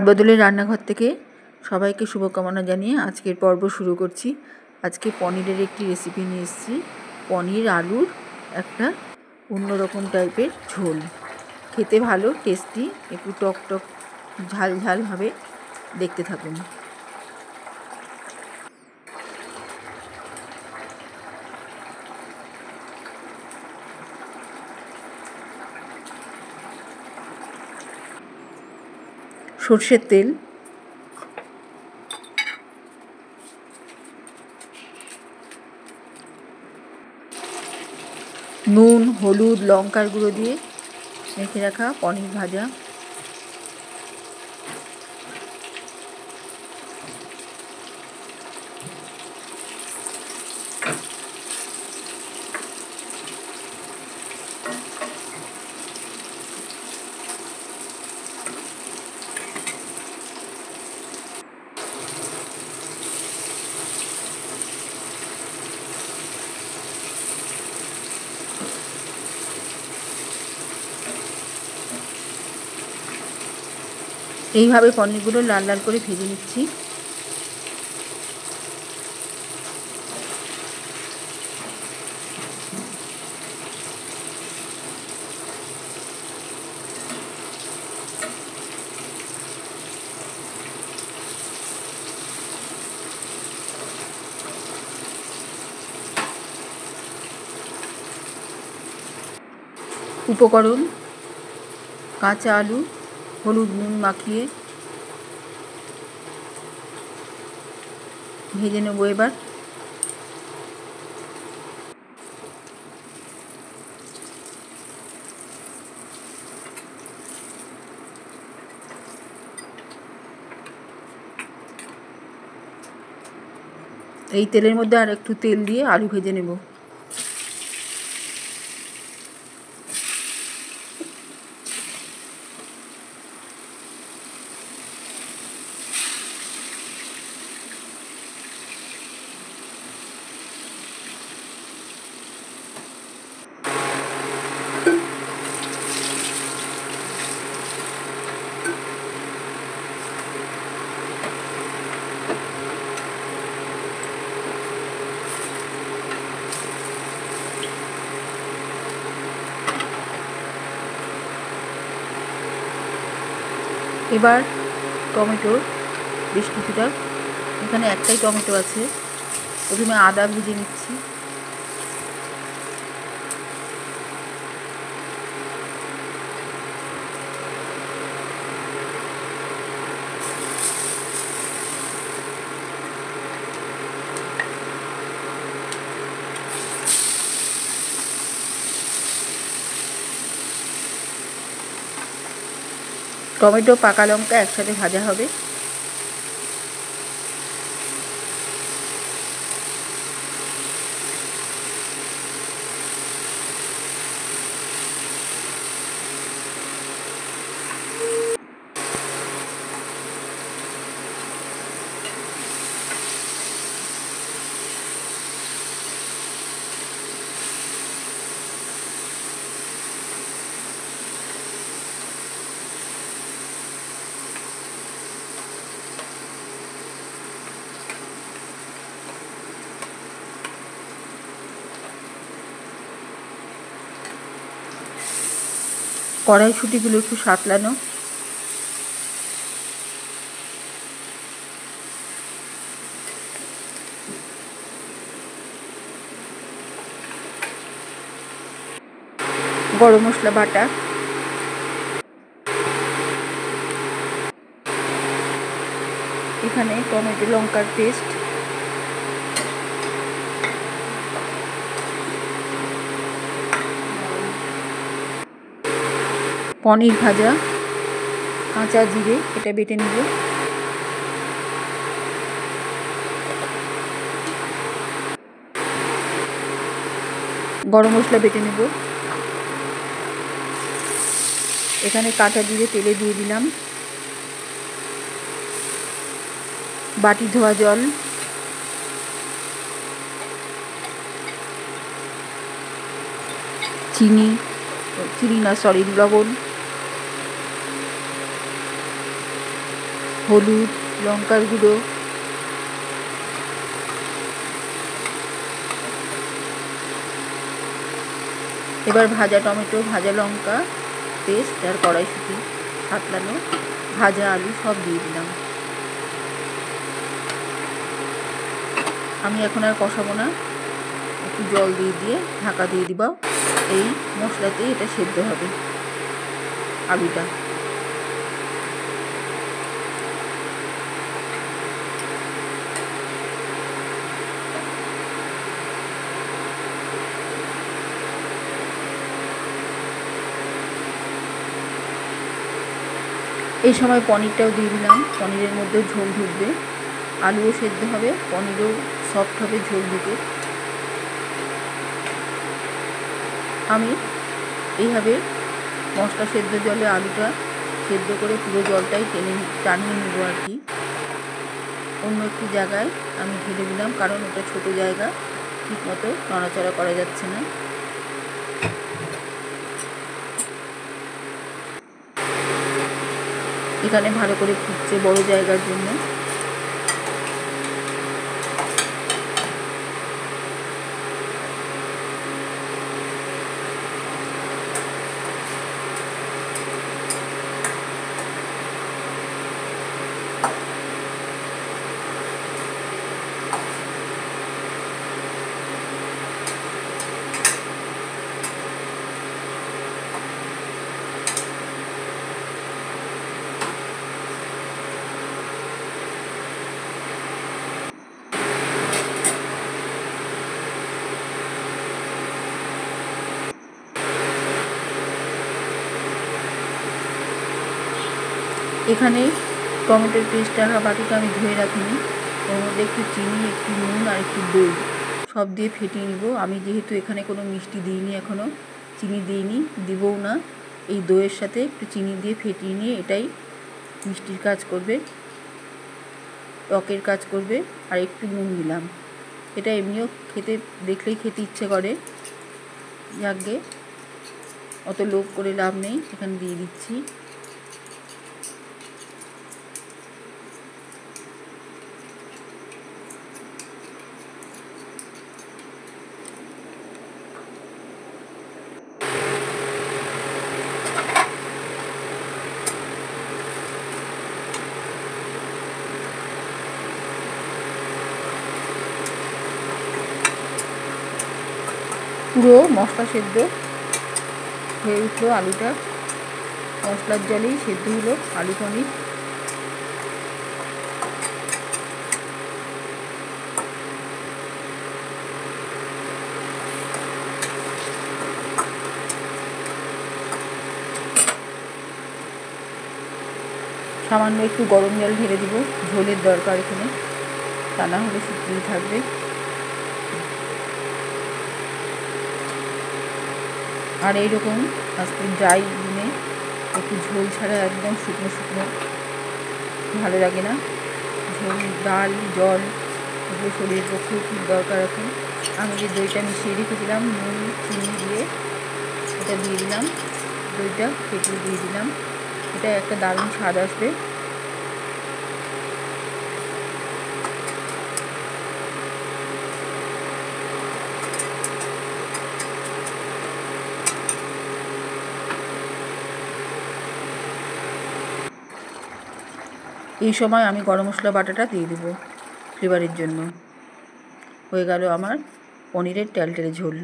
বদলের রান্নাঘর থেকে সবাইকে শুভকামনা জানিয়ে আজকের পর্ব শুরু করছি। আজকে পনিরের একটি রেসিপি নিয়ে এসেছি। পনির আলুর একটা অন্যরকম টাইপের ঝোল, খেতে ভালো, টেস্টি, একটু টক টক ঝাল ঝাল হবে। দেখতে থাকুন। সর্ষের তেল, নুন, হলুদ, লঙ্কার গুঁড়ো দিয়ে মেখে রাখা পনির ভাজা, এইভাবে পনিরগুলো লাল লাল করে ভেজে নিচ্ছি। উপকরণ: কাঁচা আলু হলুদ নুন মাখিয়ে ভেজে নেব। এবার এই তেলের মধ্যে আর একটু তেল দিয়ে আলু ভেজে নেব। এবার টমেটো বেশ কিছুটা, এখানে একটাই টমেটো আছে। প্রথমে আদা ভেজে নিচ্ছি। টমেটো পাকা লঙ্কা একসাথে ভাজা হবে। কড়াইশুঁটিগুলো একটু সাঁতলানো। গরম মশলা বাটা, এখানে টমেটো লঙ্কার পেস্ট, পনির ভাজা, কাঁচা জিরে এটা বেটে নেব, গরম মশলা বেটে নেব। এখানে কাঁচা জিরে তেলে দিয়ে দিলাম, বাটি ধোয়া জল, চিনি না সরি লবণ, হলুদ, লঙ্কার গুঁড়ো, এবার ভাজা টমেটো, ভাজা লঙ্কা পেস্ট আর কড়াইশুঁটি সাঁতলানো, ভাজা আলু সব দিয়ে দিলাম। আমি এখন আর কষাবো না, একটু জল দিয়ে ঢাকা দিয়ে দিব। এই মশলাতেই এটা সেদ্ধ হবে আলুটা। এই সময় পনিরটাও দিয়ে দিলাম, পনিরের মধ্যেও ঝোল ঢুকবে, আলুও সেদ্ধ হবে, পনিরও সফট হবে ঝোল ঢুকে। আমি এইভাবে মশলা সেদ্ধ জলে আলুটা সেদ্ধ করে পুরো জলটাই টানিয়ে নেব আর কি। অন্য একটি জায়গায় আমি ঢেলে দিলাম, কারণ ওটা ছোটো জায়গা, ঠিক মতো নড়াচড়া করা যাচ্ছে না। এখানে ভালো করে ফুটছে বড় জায়গার জন্য। এখানে টমেটোর পেস্ট রাখা বাটিটা আমি ধুয়ে রাখিনি, ওর মধ্যে একটু চিনি, একটু নুন আর একটু দই সব দিয়ে ফেটিয়ে নিব। আমি যেহেতু এখানে কোনো মিষ্টি দিইনি, এখনও চিনি দিইনি, দিবও না। এই দইয়ের সাথে একটু চিনি দিয়ে ফেটিয়ে নিয়ে এটাই মিষ্টির কাজ করবে, টকের কাজ করবে। আর একটু নুন দিলাম, এটা এমনিও খেতে দেখলেই খেতে ইচ্ছে করে। যাকে অত লোভ করে লাভ নেই, এখানে দিয়ে দিচ্ছি। পুরো মশলা সেদ্ধ হয়ে উঠলো আলুটা, মশলার জলেই সেদ্ধ হলো আলু পনির। সামান্য একটু গরম জল ঢেলে দিব, ঝোলের দরকার এখানে, তা না হলে শুকিয়ে থাকবে। আর এইরকম আজকে ড্রাই দিনে একটু ঝোল ছাড়া একদম শুকনো শুকনো ভালো লাগে না। ঝোল, ডাল, জল এগুলো শরীরের পক্ষেও খুব দরকার এখন। আমি যে দইটা মিশিয়ে রেখেছিলাম নুন চিনি দিয়ে, এটা দিয়ে দিলাম, দইটা ফেটিয়ে দিয়ে দিলাম। এটা একটা দারুণ স্বাদ আসবে। এই সময় আমি গরম মশলা বাটাটা দিয়ে দেব ফ্লেভারের জন্য। হয়ে গেল আমার পনিরের টেলটেলে ঝোল।